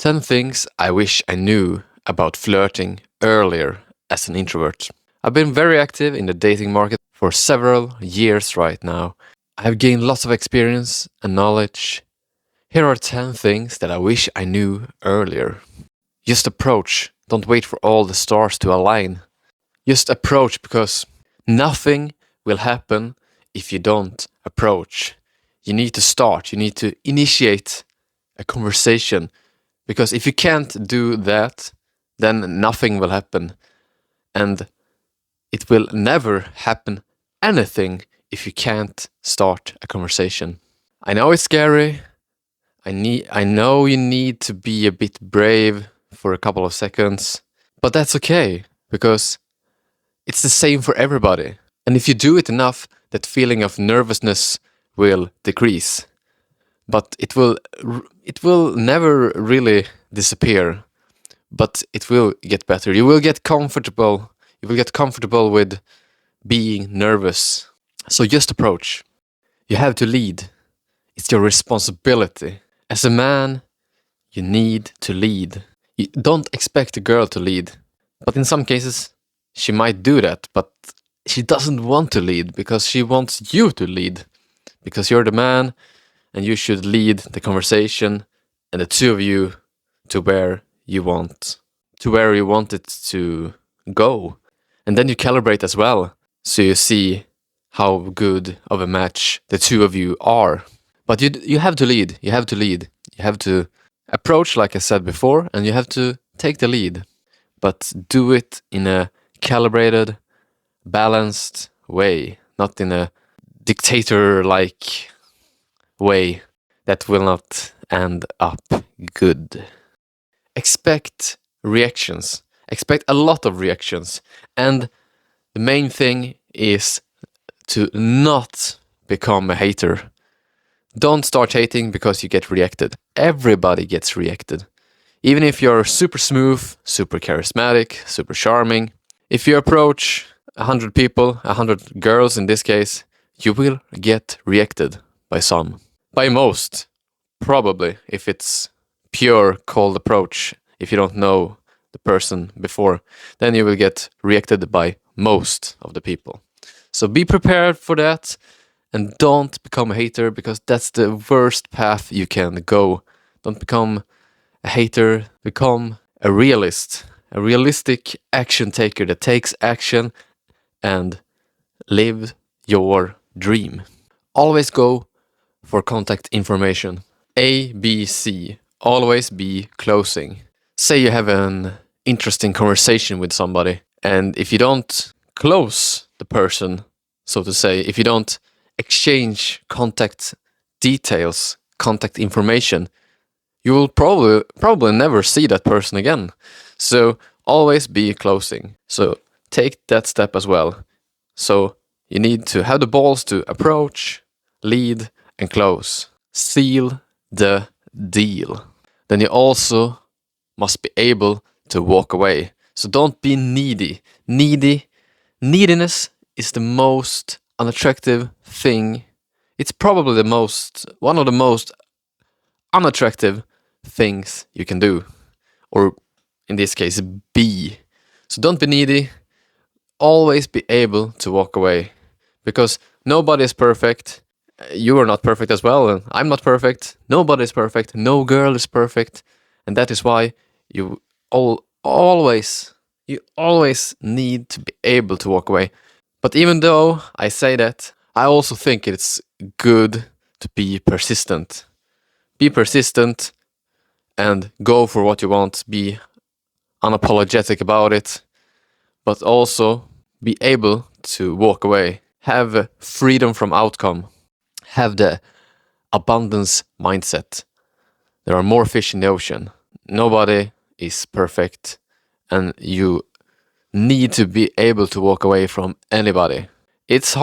10 things I wish I knew about flirting earlier as an introvert. I've been very active in the dating market for several years right now. I have gained lots of experience and knowledge. Here are 10 things that I wish I knew earlier. Just approach. Don't wait for all the stars to align. Just approach, because nothing will happen if you don't approach. You need to start. You need to initiate a conversation. Because if you can't do that, then nothing will happen. And it will never happen anything if you can't start a conversation. I know it's scary. I know you need to be a bit brave for a couple of seconds. But that's okay, because it's the same for everybody. And if you do it enough, that feeling of nervousness will decrease. But it will never really disappear, but it will get better. You will get comfortable. You will get comfortable with being nervous. So just approach. You have to lead. It's your responsibility. As a man, you need to lead. You don't expect a girl to lead, but in some cases, she might do that, but she doesn't want to lead because she wants you to lead. Because you're the man, and you should lead the conversation and the two of you to where you want it to go. And then you calibrate as well, so you see how good of a match the two of you are. But you have to lead. You have to lead. You have to approach, like I said before, and you have to take the lead. But do it in a calibrated, balanced way, not in a dictator-like way that will not end up good. Expect reactions. Expect a lot of reactions. And the main thing is to not become a hater. Don't start hating because you get rejected. Everybody gets rejected. Even if you're super smooth, super charismatic, super charming, if you approach 100 people, 100 girls in this case, you will get rejected by some. By most, probably, if it's pure cold approach, if you don't know the person before, then you will get rejected by most of the people. So be prepared for that, and don't become a hater, because that's the worst path you can go. Don't become a hater, become a realist, a realistic action taker that takes action and live your dream. Always go for contact information. A, B, C. Always be closing. Say you have an interesting conversation with somebody, and if you don't close the person, so to say, if you don't exchange contact details, contact information, you will probably never see that person again. So always be closing. So take that step as well. So you need to have the balls to approach, lead, and close. Seal the deal. Then you also must be able to walk away. So don't be needy. Neediness is the most unattractive thing. It's probably one of the most unattractive things you can do. Or in this case, be. So don't be needy. Always be able to walk away. Because nobody is perfect. You are not perfect as well, and I'm not perfect. Nobody is perfect. No girl is perfect. And that is why you always need to be able to walk away. But even though I say that, I also think it's good to be persistent. Be persistent and go for what you want. Be unapologetic about it, but also be able to walk away. Have freedom from outcome. Have the abundance mindset. There are more fish in the ocean. Nobody is perfect, and you need to be able to walk away from anybody. It's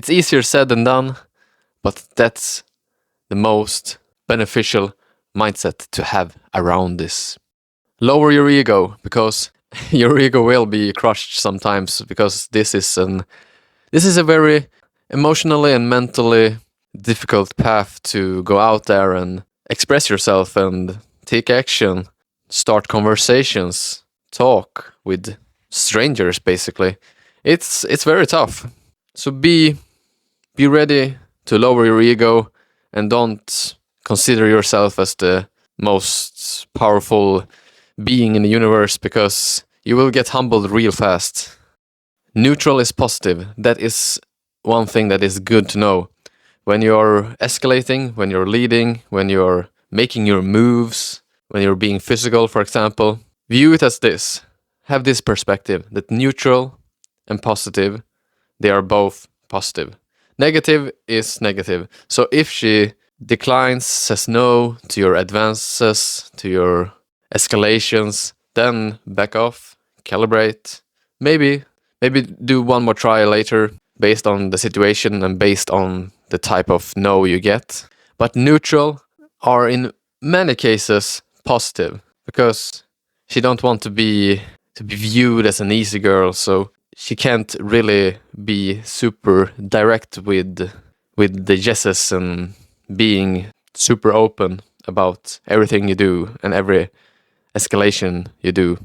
easier said than done, but that's the most beneficial mindset to have around this. Lower your ego, because your ego will be crushed sometimes, because this is a very emotionally and mentally difficult path to go out there and express yourself and take action, start conversations, talk with strangers basically. It's very tough. So be ready to lower your ego and don't consider yourself as the most powerful being in the universe, because you will get humbled real fast. Neutral is positive. That is one thing that is good to know. When you're escalating, when you're leading, when you're making your moves, when you're being physical, for example, view it as this. Have this perspective that neutral and positive, they are both positive. Negative is negative. So if she declines, says no to your advances, to your escalations, then back off, calibrate, maybe do one more try later based on the situation and based on the type of no you get. But neutral are in many cases positive, because she don't want to be viewed as an easy girl, so she can't really be super direct with the yeses and being super open about everything you do and every escalation you do.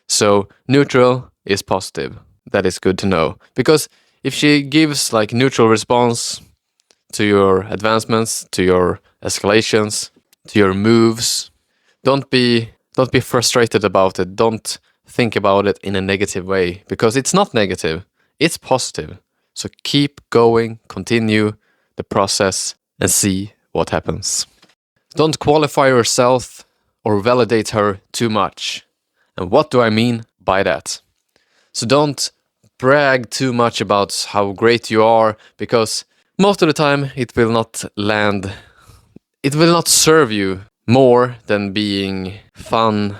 So neutral is positive. That is good to know, because if she gives like neutral response to your advancements, to your escalations, to your moves, don't be frustrated about it. Don't think about it in a negative way, because it's not negative. It's positive. So keep going, continue the process and see what happens. Don't qualify yourself or validate her too much. And what do I mean by that? So don't brag too much about how great you are, because most of the time it will not land. It will not serve you more than being fun,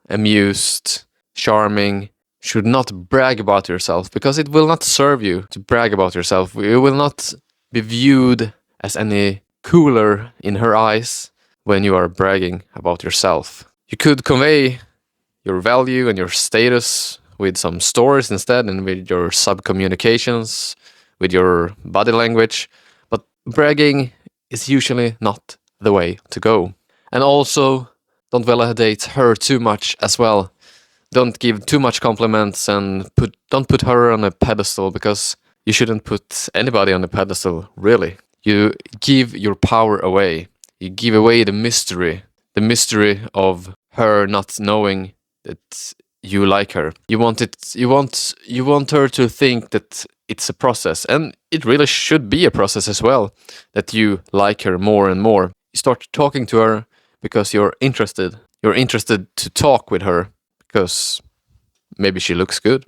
amused, charming. Should not brag about yourself, because it will not serve you to brag about yourself. You will not be viewed as any cooler in her eyes when you are bragging about yourself. You could convey your value and your status with some stories instead, and with your sub-communications, with your body language. But bragging is usually not the way to go. And also, don't validate her too much as well. Don't give too much compliments and don't put her on a pedestal, because you shouldn't put anybody on a pedestal, really. You give your power away. You give away the mystery of her not knowing that you like her. You want her to think that it's a process, and it really should be a process as well, that you like her more and more. You start talking to her because you're interested. You're interested to talk with her because maybe she looks good.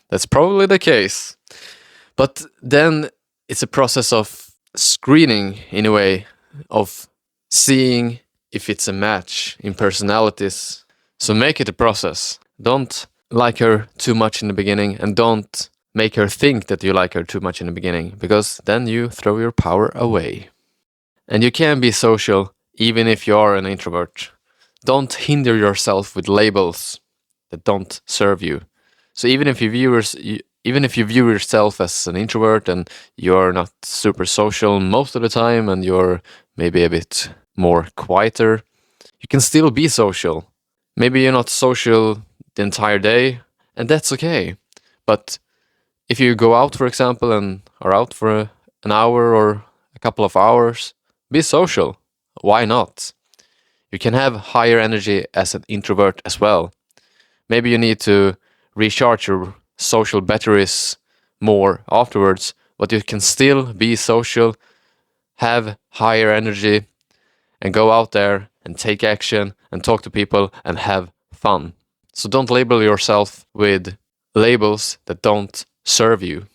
That's probably the case. But then it's a process of screening, in a way, of seeing if it's a match in personalities. So make it a process. Don't like her too much in the beginning, and don't make her think that you like her too much in the beginning, because then you throw your power away. And you can be social even if you are an introvert. Don't hinder yourself with labels that don't serve you. So even if you view yourself as an introvert and you're not super social most of the time, and you're maybe a bit more quieter, you can still be social. Maybe you're not social the entire day, and that's okay. But if you go out, for example, and are out for an hour or a couple of hours, be social. Why not? You can have higher energy as an introvert as well. Maybe you need to recharge your social batteries more afterwards, but you can still be social, have higher energy, and go out there and take action and talk to people and have fun. So don't label yourself with labels that don't serve you.